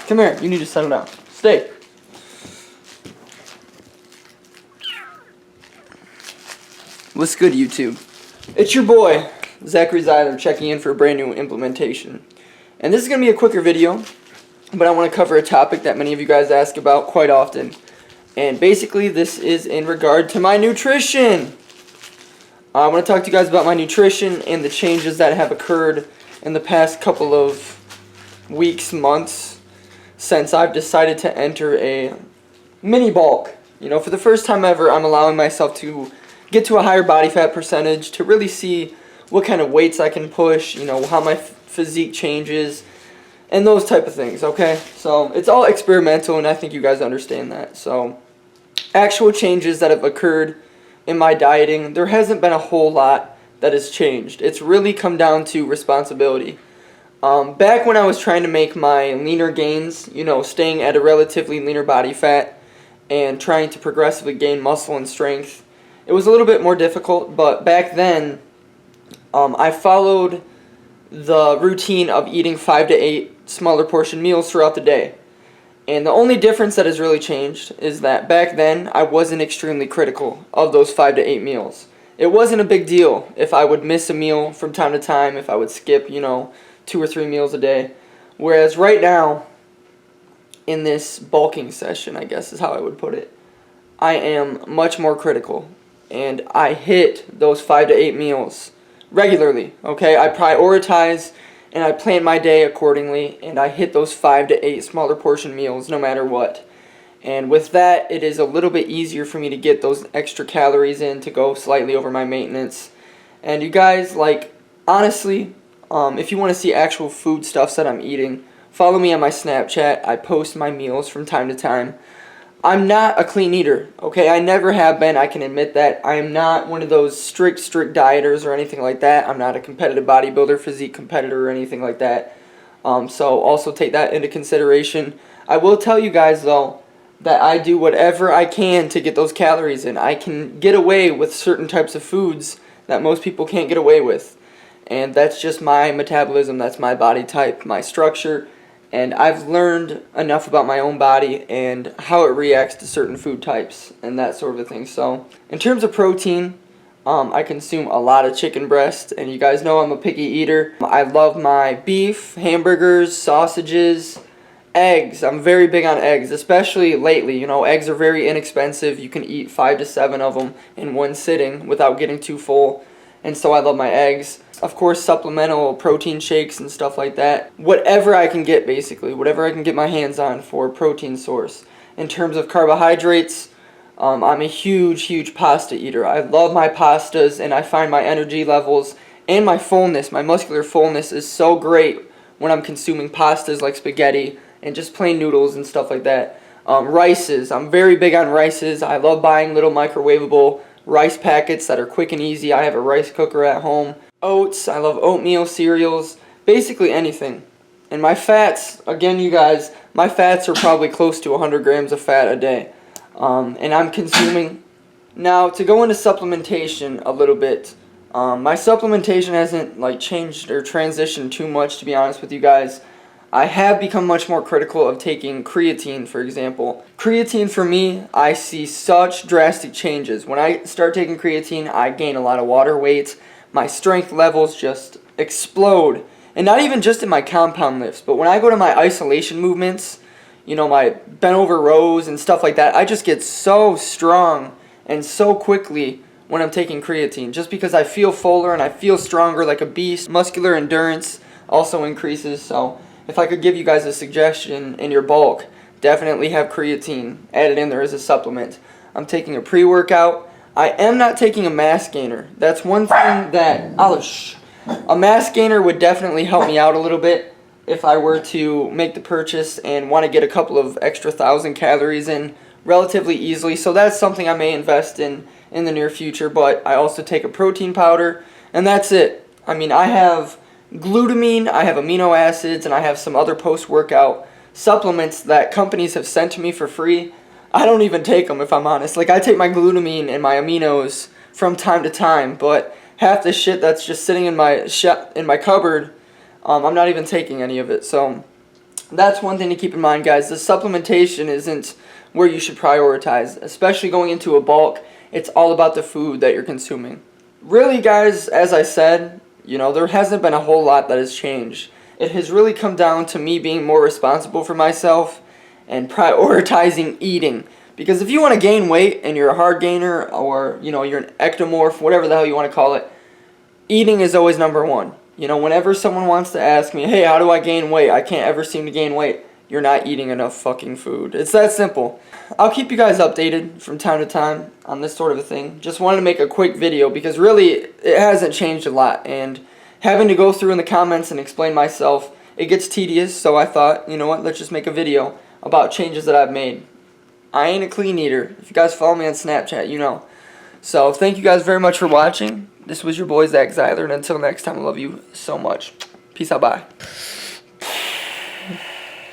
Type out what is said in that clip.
Come here. You need to settle down. Stay. What's good, YouTube? It's your boy, Zachary Zeiler, checking in for a brand new implementation. And this is going to be a quicker video, but I want to cover a topic that many of you guys ask about quite often. And basically, this is in regard to my nutrition. I want to talk to you guys about my nutrition and the changes that have occurred in the past couple of weeks, months, since I've decided to enter a mini bulk. You know, for the first time ever, I'm allowing myself to get to a higher body fat percentage to really see what kind of weights I can push, you know, how my physique changes, and those type of things, okay? So it's all experimental, and I think you guys understand that. So actual changes that have occurred in my dieting, there hasn't been a whole lot that has changed. It's really come down to responsibility. Back when I was trying to make my leaner gains, you know, staying at a relatively leaner body fat and trying to progressively gain muscle and strength, it was a little bit more difficult, but back then I followed the routine of eating 5 to 8 smaller portion meals throughout the day. And the only difference that has really changed is that back then I wasn't extremely critical of those 5 to 8 meals. It wasn't a big deal if I would miss a meal from time to time, if I would skip, you know, 2 or 3 meals a day. Whereas right now, in this bulking session, I guess is how I would put it, I am much more critical. And I hit those 5 to 8 meals regularly, okay? I prioritize and I plan my day accordingly, and I hit those 5 to 8 smaller portion meals no matter what. And with that, it is a little bit easier for me to get those extra calories in to go slightly over my maintenance. And you guys, like, honestly, if you want to see actual food stuffs that I'm eating, follow me on my Snapchat. I post my meals from time to time. I'm not a clean eater, okay? I never have been. I can admit that. I am not one of those strict dieters or anything like that. I'm not a competitive bodybuilder, physique competitor, or anything like that. So also take that into consideration. I will tell you guys, though, that I do whatever I can to get those calories in. I can get away with certain types of foods that most people can't get away with. And that's just my metabolism. That's my body type, my structure. And I've learned enough about my own body and how it reacts to certain food types and that sort of thing. So in terms of protein, I consume a lot of chicken breast, and you guys know I'm a picky eater. I love my beef, hamburgers, sausages, eggs. I'm very big on eggs, especially lately. You know, eggs are very inexpensive. You can eat 5 to 7 of them in one sitting without getting too full. And so I love my eggs. Of course, supplemental protein shakes and stuff like that. Whatever I can get, basically. Whatever I can get my hands on for a protein source. In terms of carbohydrates, I'm a huge pasta eater. I love my pastas, and I find my energy levels and my fullness, my muscular fullness, is so great when I'm consuming pastas like spaghetti and just plain noodles and stuff like that. Rices. I'm very big on rices. I love buying little microwavable rice packets that are quick and easy. I have a rice cooker at home. Oats, I love oatmeal, cereals, basically anything. And my fats, again you guys, my fats are probably close to 100 grams of fat a day. And I'm consuming. Now, to go into supplementation a little bit, my supplementation hasn't like changed or transitioned too much, to be honest with you guys. I have become much more critical of taking creatine, for example. Creatine, for me, I see such drastic changes. When I start taking creatine, I gain a lot of water weight. My strength levels just explode. And not even just in my compound lifts, but when I go to my isolation movements, you know, my bent over rows and stuff like that, I just get so strong and so quickly when I'm taking creatine. Just because I feel fuller and I feel stronger like a beast. Muscular endurance also increases, so if I could give you guys a suggestion in your bulk, definitely have creatine added in there as a supplement. I'm taking a pre-workout. I am not taking a mass gainer. That's one thing that a mass gainer would definitely help me out a little bit if I were to make the purchase and want to get a couple of extra 1,000 calories in relatively easily. So that's something I may invest in the near future. But I also take a protein powder, and that's it. I mean, I have glutamine, I have amino acids, and I have some other post-workout supplements that companies have sent to me for free. I don't even take them, if I'm honest. Like, I take my glutamine and my aminos from time to time, but half the shit that's just sitting in my cupboard, I'm not even taking any of it. So That's one thing to keep in mind, guys. The supplementation isn't where you should prioritize, especially going into a bulk. It's all about the food that you're consuming. Really, guys, as I said, there hasn't been a whole lot that has changed. It has really come down to me being more responsible for myself and prioritizing eating. Because if you want to gain weight and you're a hard gainer, or you're an ectomorph, whatever the hell you want to call it, eating is always number one. Whenever someone wants to ask me, hey, how do I gain weight? I can't ever seem to gain weight. You're not eating enough fucking food. It's that simple. I'll keep you guys updated from time to time on this sort of a thing. Just wanted to make a quick video because really it hasn't changed a lot. And having to go through in the comments and explain myself, it gets tedious. So I thought, you know what, let's just make a video about changes that I've made. I ain't a clean eater. If you guys follow me on Snapchat, you know. So thank you guys very much for watching. This was your boy Zeiler, and until next time, I love you so much. Peace out, bye.